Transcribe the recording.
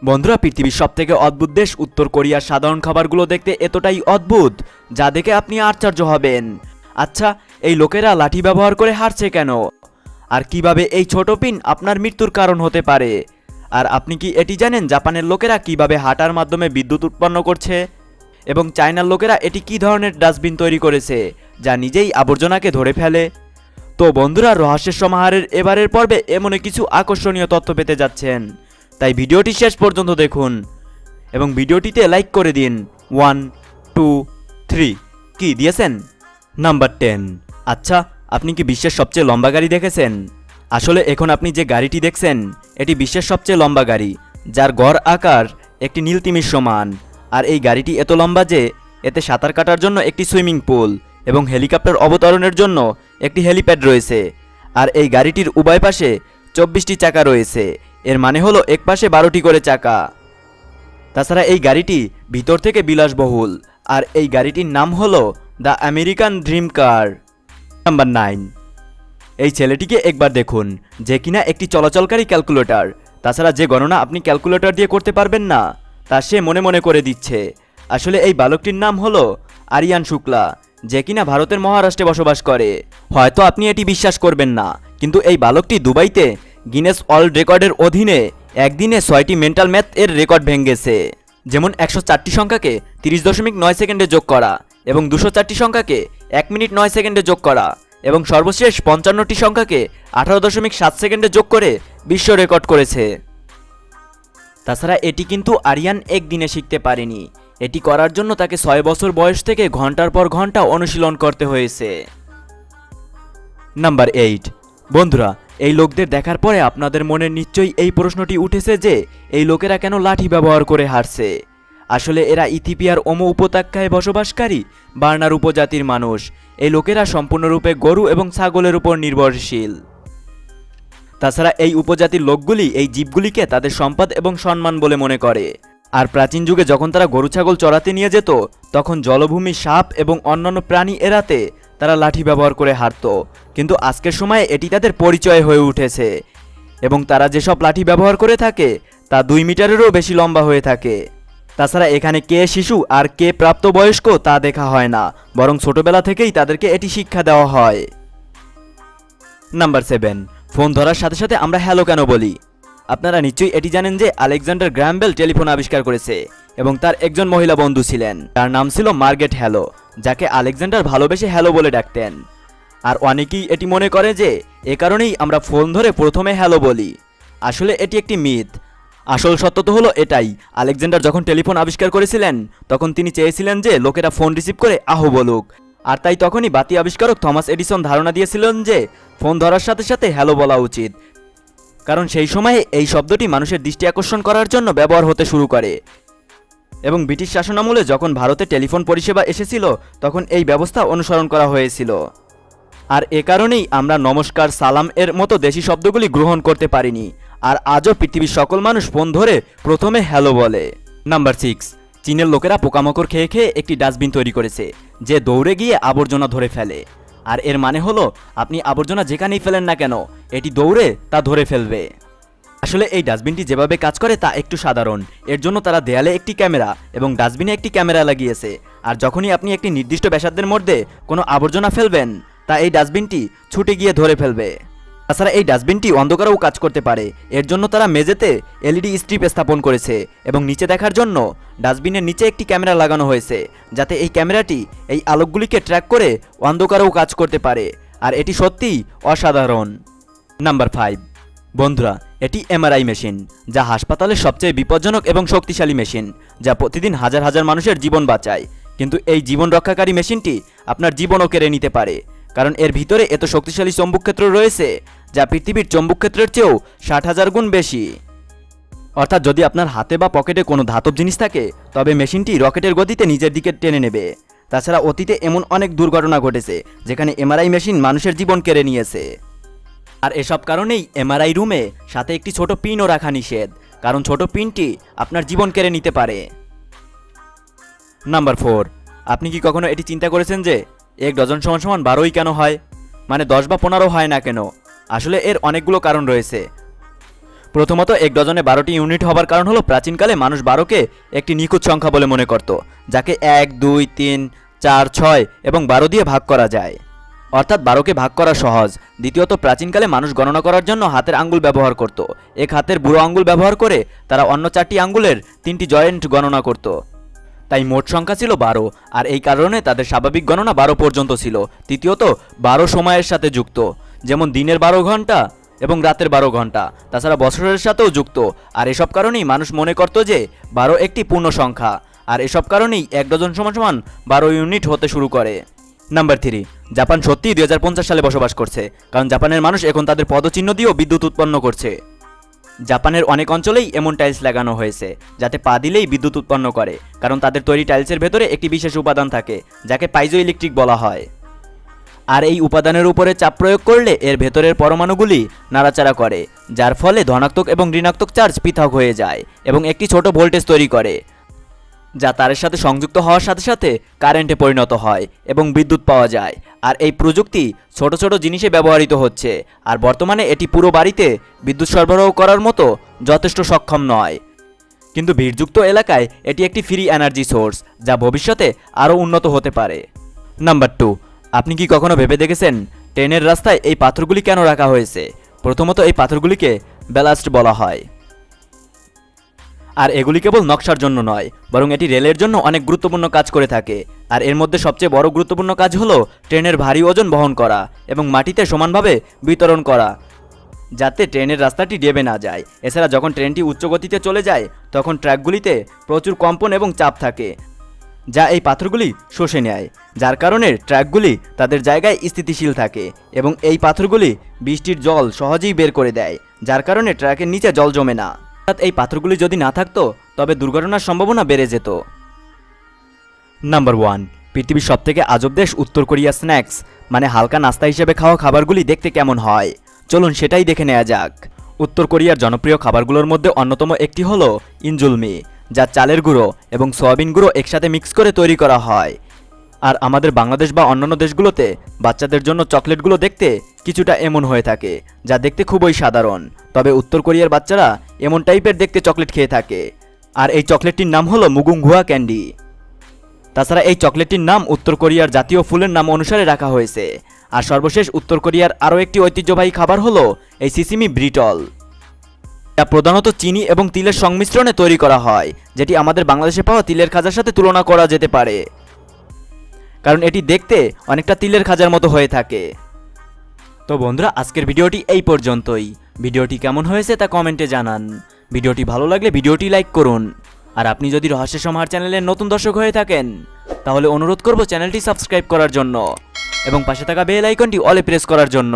বন্ধুরা, পৃথিবীর সবথেকে অদ্ভুত দেশ উত্তর কোরিয়ার সাধারণ খাবারগুলো দেখতে এতটাই অদ্ভুত যা দেখে আপনি আশ্চর্য হবেন। আচ্ছা, এই লোকেরা লাঠি ব্যবহার করে হারছে কেন? আর কিভাবে এই ছোট পিন আপনার মৃত্যুর কারণ হতে পারে? আর আপনি কি এটি জানেন জাপানের লোকেরা কিভাবে হাঁটার মাধ্যমে বিদ্যুৎ উৎপন্ন করছে? এবং চায়নার লোকেরা এটি কী ধরনের ডাস্টবিন তৈরি করেছে যা নিজেই আবর্জনাকে ধরে ফেলে? তো বন্ধুরা, রহস্যের সমাহারের এবারের পর্বে এমনই কিছু আকর্ষণীয় তথ্য পেতে যাচ্ছেন, তাই ভিডিওটি শেষ পর্যন্ত দেখুন এবং ভিডিওটিতে লাইক করে দিন। 1 2 3 কি দিয়েছেন? নাম্বার 10। আচ্ছা, আপনি কি বিশ্বের সবচেয়ে লম্বা গাড়ি দেখেছেন? আসলে এখন আপনি যে গাড়িটি দেখছেন এটি বিশ্বের সবচেয়ে লম্বা গাড়ি, যার গড় আকার একটি নীলতিমির সমান। আর এই গাড়িটি এত লম্বা যে এতে সাঁতার কাটার জন্য একটি সুইমিং পুল এবং হেলিকপ্টার অবতরণের জন্য একটি হেলিপ্যাড রয়েছে। আর এই গাড়িটির উভয় পাশে 24টি চাকা রয়েছে। এর মানে হলো এক পাশে 12টি করে চাকা। তাছাড়া এই গাড়িটি ভিতর থেকে বিলাসবহুল। আর এই গাড়িটির নাম হলো the American dream car. Number 9। এই ছেলেটিকে একবার দেখুন, যে কিনা একটি চলাচলকারী ক্যালকুলেটর। তাছাড়া যে গণনা আপনি ক্যালকুলেটর দিয়ে করতে পারবেন না তা সে মনে মনে করে দিচ্ছে। আসলে এই বালকটির নাম হলো আরিয়ান শুক্লা, যে কিনা ভারতের মহারাষ্ট্রে বসবাস করে। হয়তো আপনি এটি বিশ্বাস করবেন না, কিন্তু এই বালকটি দুবাইতে গিনেস ওয়ার্ল্ড রেকর্ডের অধীনে একদিনে 6টি মেন্টাল ম্যাথ এর রেকর্ড ভেঙেছে। যেমন 104টি সংখ্যাকে 30.9 সেকেন্ডে যোগ করা, এবং 204টি সংখ্যাকে 1 মিনিট 9 সেকেন্ডে যোগ করা, এবং সর্বশেষ 55টি সংখ্যাকে 18.7 সেকেন্ডে যোগ করে বিশ্ব রেকর্ড করেছে। তাছাড়া এটি কিন্তু আরিয়ান একদিনে শিখতে পারেনি। এটি করার জন্য তাকে 6 বছর বয়স থেকে ঘন্টার পর ঘন্টা অনুশীলন করতে হয়েছে। নাম্বার 8। বন্ধুরা, এই লোকদের দেখার পরে আপনাদের মনে নিশ্চয়ই এই প্রশ্নটি উঠেছে যে এই লোকেরা কেন লাঠি ব্যবহার করে হারছে। আসলে এরা ইথিওপিয়ার ওমো উপত্যকায় বসবাসকারী বার্নার উপজাতির মানুষ। এই লোকেরা সম্পূর্ণরূপে গরু এবং ছাগলের উপর নির্ভরশীল। তাছাড়া এই উপজাতির লোকগুলি এই জীবগুলিকে তাদের সম্পদ এবং সম্মান বলে মনে করে। আর প্রাচীন যুগে যখন তারা গরু ছাগল চড়াতে নিয়ে যেত, তখন জলভূমি, সাপ এবং অন্যান্য প্রাণী এড়াতে তারা লাঠি ব্যবহার করে হারত। কিন্তু আজকের সময়ে এটি তাদের পরিচয় হয়ে উঠেছে এবং তারা যেসব লাঠি ব্যবহার করে থাকে তা 2 মিটারেরও বেশি লম্বা হয়ে থাকে। তাছাড়া এখানে কে শিশু আর কে প্রাপ্তবয়স্ক তা দেখা হয় না, বরং ছোটবেলা থেকেই তাদেরকে এটি শিক্ষা দেওয়া হয়। নাম্বার 7। ফোন ধরার সাথে সাথে আমরা হ্যালো কেন বলি? আপনারা নিশ্চয়ই এটি জানেন যে আলেকজান্ডার গ্র্যাহাম বেল টেলিফোন আবিষ্কার করেছে এবং তার একজন মহিলা বন্ধু ছিলেন, তার নাম ছিল মার্গারেট হ্যালো, যাকে আলেকজান্ডার ভালোবেসে হ্যালো বলে ডাকতেন। আর অনেকেই এটি মনে করে যে এ কারণেই আমরা ফোন ধরে প্রথমে হ্যালো বলি। আসলে এটি একটি মিথ। আসল সত্য তো হলো এটাই, আলেকজান্ডার যখন টেলিফোন আবিষ্কার করেছিলেন তখন তিনি চেয়েছিলেন যে লোকেরা ফোন রিসিভ করে আহো বলুক। আর তাই তখনই বাতি আবিষ্কারক থমাস এডিসন ধারণা দিয়েছিলেন যে ফোন ধরার সাথে সাথে হ্যালো বলা উচিত, কারণ সেই সময়ে এই শব্দটি মানুষের দৃষ্টি আকর্ষণ করার জন্য ব্যবহার হতে শুরু করে। এবং ব্রিটিশ শাসনামলে যখন ভারতে টেলিফোন পরিষেবা এসেছিল তখন এই ব্যবস্থা অনুসরণ করা হয়েছিল। আর এ কারণেই আমরা নমস্কার, সালাম এর মতো দেশি শব্দগুলি গ্রহণ করতে পারিনি। আর আজও পৃথিবীর সকল মানুষ ফোন ধরে প্রথমে হ্যালো বলে। নাম্বার 6। চীনের লোকেরা পোকামাকড় খেয়ে খেয়ে একটি ডাস্টবিন তৈরি করেছে যে দৌড়ে গিয়ে আবর্জনা ধরে ফেলে। আর এর মানে হলো আপনি আবর্জনা যেখানেই ফেলেন না কেন এটি দৌড়ে তা ধরে ফেলবে। আসলে এই ডাস্টবিনটি যেভাবে কাজ করে তা একটু সাধারণ। এর জন্য তারা দেয়ালে একটি ক্যামেরা এবং ডাস্টবিনে একটি ক্যামেরা লাগিয়েছে। আর যখনই আপনি একটি নির্দিষ্ট ব্যাসার্ধের মধ্যে কোনো আবর্জনা ফেলবেন তা এই ডাস্টবিনটি ছুটে গিয়ে ধরে ফেলবে। তাছাড়া এই ডাস্টবিনটি অন্ধকারেও কাজ করতে পারে। এর জন্য তারা মেঝেতে এলইডি স্ট্রিপ স্থাপন করেছে এবং নিচে দেখার জন্য ডাস্টবিনের নিচে একটি ক্যামেরা লাগানো হয়েছে, যাতে এই ক্যামেরাটি এই আলোকগুলিকে ট্র্যাক করে অন্ধকারেও কাজ করতে পারে। আর এটি সত্যিই অসাধারণ। নাম্বার 5। বন্ধুরা, এটি এমআরআই মেশিন, যা হাসপাতালের সবচেয়ে বিপজ্জনক এবং শক্তিশালী মেশিন, যা প্রতিদিন হাজার হাজার মানুষের জীবন বাঁচায়। কিন্তু এই জীবন রক্ষাকারী মেশিনটি আপনার জীবনও কেড়ে নিতে পারে, কারণ এর ভিতরে এত শক্তিশালী চৌম্বকক্ষেত্র রয়েছে যা পৃথিবীর চৌম্বকক্ষেত্রের চেয়েও 60,000 গুণ বেশি। অর্থাৎ যদি আপনার হাতে বা পকেটে কোনো ধাতব জিনিস থাকে তবে মেশিনটি রকেটের গতিতে নিজের দিকে টেনে নেবে। তাছাড়া অতীতে এমন অনেক দুর্ঘটনা ঘটেছে যেখানে এমআরআই মেশিন মানুষের জীবন কেড়ে নিয়েছে। আর এসব কারণেই এমআরআই রুমে সাথে একটি ছোট পিনও রাখা নিষেধ, কারণ ছোট পিনটি আপনার জীবন কেড়ে নিতে পারে। নাম্বার 4। আপনি কি কখনো এটি চিন্তা করেছেন যে 1 ডজন = 12ই কেন হয়? মানে 10 বা 15 হয় না কেন? আসলে এর অনেকগুলো কারণ রয়েছে। প্রথমত 1 ডজনে 12টি ইউনিট হবার কারণ হলো প্রাচীনকালে মানুষ 12কে একটি নিখুঁত সংখ্যা বলে মনে করত, যাকে 1, 2, 3, 4, 6 এবং 12 দিয়ে ভাগ করা যায়, অর্থাৎ 12কে ভাগ করা সহজ। দ্বিতীয়ত প্রাচীনকালে মানুষ গণনা করার জন্য হাতের আঙ্গুল ব্যবহার করত। এক হাতের বুড়ো আঙ্গুল ব্যবহার করে তারা অন্য 4টি আঙ্গুলের 3টি জয়েন্ট গণনা করত। তাই মোট সংখ্যা ছিল 12, আর এই কারণে তাদের স্বাভাবিক গণনা 12 পর্যন্ত ছিল। তৃতীয়ত 12 সময়ের সাথে যুক্ত, যেমন দিনের 12 ঘন্টা এবং রাতের 12 ঘন্টা, তাছাড়া বছরের সাথেও যুক্ত। আর এসব কারণেই মানুষ মনে করত যে 12 একটি পূর্ণ সংখ্যা, আর এসব কারণেই 1 ডজন সমান 12 ইউনিট হতে শুরু করে। নাম্বার 3, জাপান সত্যিই 2050 সালে বসবাস করছে, কারণ জাপানের মানুষ এখন তাদের পদচিহ্ন দিয়েও বিদ্যুৎ উৎপন্ন করছে। জাপানের অনেক অঞ্চলেই এমন টাইলস লাগানো হয়েছে যাতে পা দিলেই বিদ্যুৎ উৎপন্ন করে, কারণ তাদের তৈরি টাইলসের ভেতরে একটি বিশেষ উপাদান থাকে যাকে পাইজো ইলেকট্রিক বলা হয়। আর এই উপাদানের উপরে চাপ প্রয়োগ করলে এর ভেতরের পরমাণুগুলি নাড়াচাড়া করে, যার ফলে ধনাত্মক এবং ঋণাত্মক চার্জ পৃথক হয়ে যায় এবং একটি ছোট ভোল্টেজ তৈরি করে, যা তারের সাথে সংযুক্ত হওয়ার সাথে সাথে কারেন্টে পরিণত হয় এবং বিদ্যুৎ পাওয়া যায়। আর এই প্রযুক্তি ছোট ছোট জিনিসে ব্যবহৃত হচ্ছে, আর বর্তমানে এটি পুরো বাড়িতে বিদ্যুৎ সরবরাহ করার মতো যথেষ্ট সক্ষম নয়, কিন্তু ভিড়যুক্ত এলাকায় এটি একটি ফ্রি এনার্জি সোর্স যা ভবিষ্যতে আরও উন্নত হতে পারে। নাম্বার 2, আপনি কি কখনো ভেবে দেখেছেন ট্রেনের রাস্তায় এই পাথরগুলি কেন রাখা হয়েছে? প্রথমত এই পাথরগুলিকে ব্যালাস্ট বলা হয়, আর এগুলি কেবল নকশার জন্য নয়, বরং এটি রেলের জন্য অনেক গুরুত্বপূর্ণ কাজ করে থাকে। আর এর মধ্যে সবচেয়ে বড় গুরুত্বপূর্ণ কাজ হলো ট্রেনের ভারী ওজন বহন করা এবং মাটিতে সমানভাবে বিতরণ করা, যাতে ট্রেনের রাস্তাটি ডেবে না যায়। এছাড়া যখন ট্রেনটি উচ্চ গতিতে চলে যায় তখন ট্র্যাকগুলিতে প্রচুর কম্পন এবং চাপ থাকে, যা এই পাথরগুলি শোষে নেয়, যার কারণে ট্র্যাকগুলি তাদের জায়গায় স্থিতিশীল থাকে এবং এই পাথরগুলি বৃষ্টির জল সহজেই বের করে দেয়, যার কারণে ট্র্যাকের নিচে জল জমে না। অর্থাৎ এই পাথরগুলি যদি না থাকতো তবে দুর্ঘটনার সম্ভাবনা বেড়ে যেত। নাম্বার 1, পৃথিবীর সবথেকে আজব দেশ উত্তর কোরিয়া। স্ন্যাক্স মানে হালকা নাস্তা হিসেবে খাওয়া খাবারগুলি দেখতে কেমন হয়, চলুন সেটাই দেখে নেওয়া যাক। উত্তর কোরিয়ার জনপ্রিয় খাবারগুলোর মধ্যে অন্যতম একটি হলো ইনজুলমি, যা চালের গুঁড়ো এবং সয়াবিন গুঁড়ো একসাথে মিক্স করে তৈরি করা হয়। আর আমাদের বাংলাদেশ বা অন্যান্য দেশগুলোতে বাচ্চাদের জন্য চকলেটগুলো দেখতে কিছুটা এমন হয়ে থাকে, যা দেখতে খুবই সাধারণ, তবে উত্তর কোরিয়ার বাচ্চারা এমন টাইপের দেখতে চকলেট খেয়ে থাকে, আর এই চকলেটটির নাম হলো মুগুংগুয়া ক্যান্ডি। তাছাড়া এই চকলেটটির নাম উত্তর কোরিয়ার জাতীয় ফুলের নাম অনুসারে রাখা হয়েছে। আর সর্বশেষ উত্তর কোরিয়ার আরও একটি ঐতিহ্যবাহী খাবার হলো এই সিসিমি ব্রিটল, যা প্রধানত চিনি এবং তিলের সংমিশ্রণে তৈরি করা হয়, যেটি আমাদের বাংলাদেশে পাওয়া তিলের খাজার সাথে তুলনা করা যেতে পারে, কারণ এটি দেখতে অনেকটা তিলের খাজার মতো হয়ে থাকে। তো বন্ধুরা, আজকের ভিডিওটি এই পর্যন্তই। ভিডিওটি কেমন হয়েছে তা কমেন্টে জানান। ভিডিওটি ভালো লাগলে ভিডিওটি লাইক করুন। আর আপনি যদি রহস্য সমাহার চ্যানেলের নতুন দর্শক হয়ে থাকেন তাহলে অনুরোধ করব চ্যানেলটি সাবস্ক্রাইব করার জন্য এবং পাশে থাকা বেল আইকনটি অলে প্রেস করার জন্য।